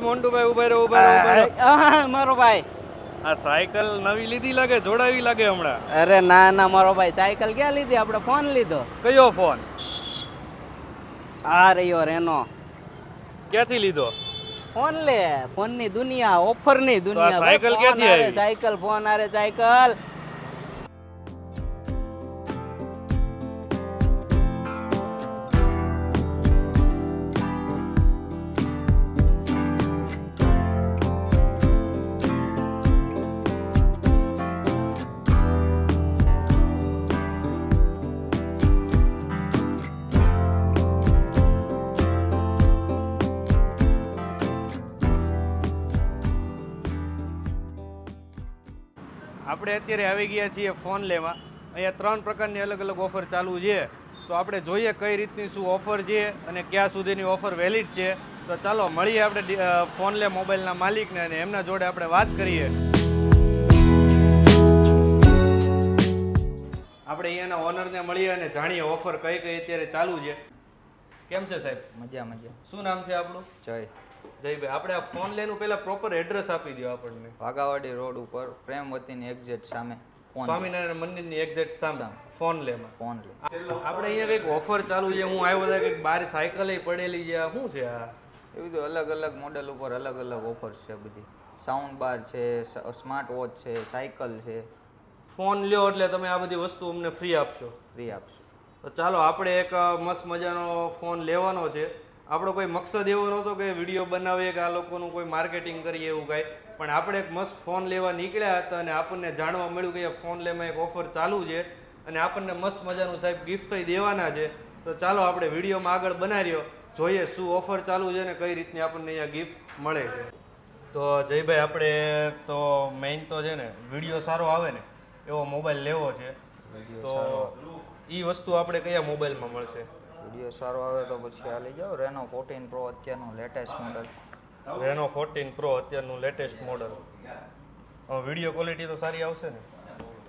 મોન્ટુભાઈ ઉભા મારો ભાઈ આ સાયકલ નવી લીધી લાગે, જોડાવી લાગે હમણાં. અરે ના ના મારો ભાઈ, સાયકલ ક્યાં લીધી, આપણે ફોન લીધો. કયો ફોન? આ રહ્યો રેનો. ક્યાંથી લીધો? ફોન લે, ફોન ની દુનિયા, ઓફર ની દુનિયા. સાયકલ ક્યાંથી આવી? સાયકલ, ફોન આરે સાયકલ. આપણે અત્યારે આવી ગયા છીએ ફોન લેવા. અહીંયા 3 પ્રકારની અલગ અલગ ઓફર ચાલુ છે. તો આપણે જોઈએ કઈ રીતની શું ઓફર છે અને ક્યાં સુધીની ઓફર વેલિડ છે. તો ચાલો મળીએ આપણે ફોન લે મોબાઈલના માલિકને અને એમના જોડે આપણે વાત કરીએ. આપણે અહીંયાના ઓનરને મળીએ અને જાણીએ ઓફર કઈ કઈ અત્યારે ચાલુ છે. કેમ છે સાહેબ? મજા મજા. શું નામ છે આપણું? જય. જયભાઈ, આપણે આ ફોન લેનું પહેલા પ્રોપર એડ્રેસ આપી દો આપણને. વાઘાવાડી રોડ ઉપર પ્રેમવતીની એક્ઝેક્ટ સામે સ્વામિનારાયણ મંદિરની એક્ઝેક્ટ સામે ફોન લેમાં. ફોન લે. આપણે અહીંયા કંઈક ઓફર ચાલુ છે. હું આવ્યો હતા કંઈક બાર સાયકલ પડેલી છે. આ શું છે આ? એ બધું અલગ અલગ મોડેલ ઉપર અલગ અલગ ઓફર્સ છે બધી. સાઉન્ડ બાર છે, સ્માર્ટ વોચ છે, સાયકલ છે. ફોન લ્યો એટલે તમે આ બધી વસ્તુ અમને ફ્રી આપશો? ફ્રી આપશો. તો ચાલો આપણે એક મસ્ત મજાનો ફોન લેવાનો છે. આપણો કોઈ મકસદ એવો નહોતો કે વિડીયો બનાવીએ કે આ લોકોનું કોઈ માર્કેટિંગ કરીએ એવું કાંઈ, પણ આપણે એક મસ્ત ફોન લેવા નીકળ્યા હતા અને આપણને જાણવા મળ્યું કે ફોન લેવામાં એક ઓફર ચાલુ છે અને આપણને મસ્ત મજાનું સાહેબ ગિફ્ટ દેવાના છે. તો ચાલો આપણે વિડીયોમાં આગળ બનાવ્યો, જોઈએ શું ઓફર ચાલુ છે ને કઈ રીતની આપણને અહીંયા ગિફ્ટ મળે છે. તો જયભાઈ, આપણે તો મેઇન તો છે ને વિડીયો સારો આવે ને એવો મોબાઈલ લેવો છે. તો એ વસ્તુ આપણે કયા મોબાઈલમાં મળશે? વિડીયો સારો આવે તો પછી આ લઈ જાઓ, રેનો 14 પ્રો અત્યારનું લેટેસ્ટ મોડલ. રેનો 14 પ્રો અત્યારનું લેટેસ્ટ મોડલ. વિડીયો ક્વોલિટી તો સારી આવશે ને?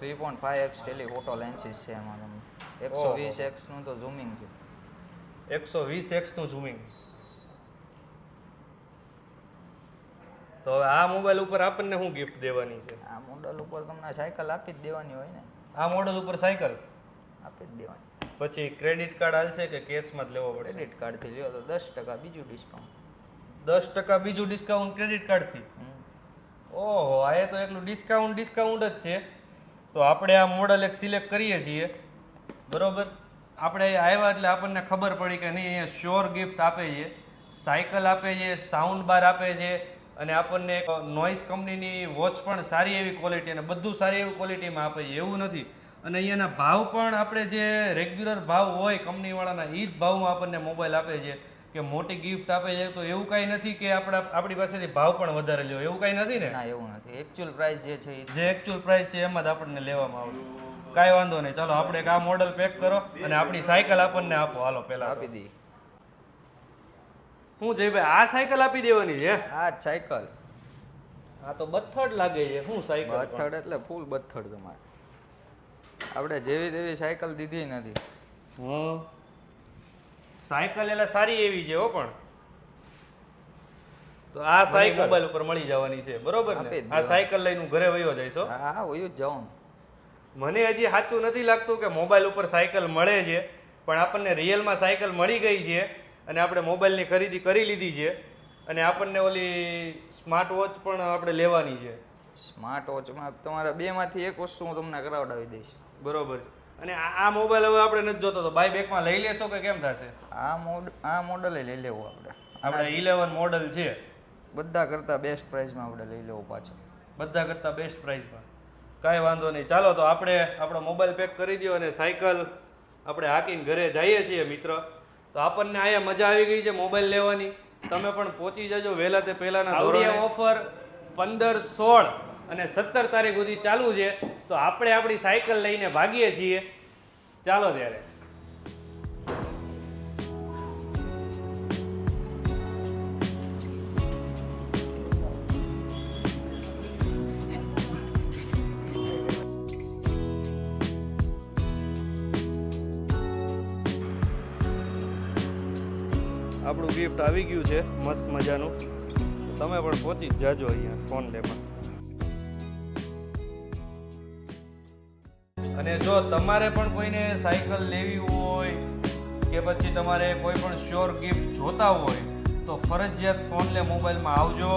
3.5x ટેલિફોટો લેન્સીસ છે એમાં તમને. 120x નું તો ઝૂમિંગ છે. 120x નું ઝૂમિંગ. તો હવે આ મોબાઈલ ઉપર આપણને શું ગિફ્ટ દેવાની છે? આ મોડલ ઉપર તમને સાયકલ આપી જ દેવાની હોય ને. આ મોડલ ઉપર સાયકલ આપી જ દેવાની. પછી ક્રેડિટ કાર્ડ હાલશે કે કેશમાં જ લેવો પડશે? ક્રેડિટ કાર્ડથી લ્યો તો 10% બીજું ડિસ્કાઉન્ટ. 10% બીજું ડિસ્કાઉન્ટ ક્રેડિટ કાર્ડથી? ઓહો, આ તો એકલું ડિસ્કાઉન્ટ જ છે. તો આપણે આ મોડલ એક સિલેક્ટ કરીએ છીએ, બરોબર. આપણે આવ્યા એટલે આપણને ખબર પડી કે નહીં, અહીંયા શ્યોર ગિફ્ટ આપે છે, સાયકલ આપે છે, સાઉન્ડ બાર આપે છે અને આપણને નોઇઝ કંપનીની વોચ પણ સારી એવી ક્વોલિટી અને બધું સારી એવી ક્વોલિટીમાં આપે છે, એવું નથી. અને અહીંયાના ભાવ પણ આપણે જે રેગ્યુલર ભાવ હોય કંપનીવાળાના એ જ ભાવમાં આપણને મોબાઈલ આપે છે. કે મોટી ગિફ્ટ આપે છે તો એવું કાંઈ નથી કે આપણી પાસેથી ભાવ પણ વધારે લ્યો, એવું કાંઈ નથી ને? ના, એવું નથી. એકચ્યુઅલ પ્રાઇસ જે છે જે એકચ્યુઅલ પ્રાઇસ છે એમાં જ આપણને લેવામાં આવશે. કાંઈ વાંધો નહીં. ચાલો આપણે એક આ મોડલ પેક કરો અને આપણી સાયકલ આપણને આપો. હાલો પહેલા આપી દઈએ. શું છે ભાઈ, આ સાયકલ આપી દેવાની છે? આ જ સાયકલ. આ તો બથડ લાગે છે. શું સાયકલ? બથડ એટલે ફૂલ બથડ તમારે. આપણે જેવી તેવી સાયકલ દીધી નથી. સાયકલ એટલે સારી એવી છે હો. પણ તો આ સાયકલ મોબાઈલ ઉપર મળી જવાની છે, બરોબર ને? આ સાયકલ લઈને હું ઘરે વયો જઈશ. હા, વયો જ જાઉં. મને હજી સાચું નથી લાગતું કે મોબાઈલ ઉપર સાયકલ મળે છે, પણ આપણને રિયલમાં સાયકલ મળી ગઈ છે અને આપણે મોબાઈલની ખરીદી કરી લીધી છે અને આપણને ઓલી સ્માર્ટ વોચ પણ આપણે લેવાની છે. સ્માર્ટ વોચમાં તમારા બેમાંથી એક વસ્તુ હું તમને કરાવડાવી દઈશ. બરોબર છે. અને આ મોબાઈલ હવે આપણે નથી જોતો, તો બાય બેકમાં લઈ લેશો કે કેમ થશે? આ મોડલ લઈ લેવું આપણે. 11 મોડલ છે. બધા કરતાં બેસ્ટ પ્રાઇસમાં આપણે લઈ લેવું પાછું. બધા કરતાં બેસ્ટ પ્રાઇસમાં. કાંઈ વાંધો નહીં. ચાલો તો આપણે આપણો મોબાઈલ પેક કરી દો અને સાયકલ આપણે હાકીને ઘરે જઈએ છીએ મિત્ર. તો આપણને અહીંયા મજા આવી ગઈ છે મોબાઈલ લેવાની. તમે પણ પહોંચી જજો વહેલા તે પહેલાના ધોરણે. ઓફર 15, 16 અને 17 તારીખ સુધી ચાલુ છે. તો આપણે આપણી સાયકલ લઈને ભાગીએ છીએ. ચાલો ત્યારે. આપણું ગિફ્ટ આવી ગયું છે મસ્ત મજાનું. તમે પણ પહોંચી જ જાજો અહીંયા ફોન ડેમાં. અને જો તમારે પણ કોઈને સાયકલ લેવી હોય કે પછી તમારે કોઈ પણ શ્યોર ગિફ્ટ જોતા હોય તો ફરજિયાત ફોનલે મોબાઈલમાં આવજો.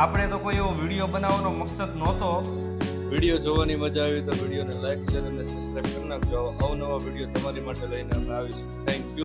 આપણે તો કોઈ એવો વિડીયો બનાવવાનો મકસદ નહોતો. વિડીયો જોવાની મજા આવી તો વિડીયોને લાઈક શેર અને સબસ્ક્રાઈબ કરી નાખજો. અવનવા વિડીયો તમારી માટે લઈને અમે આવીશું. Thank you.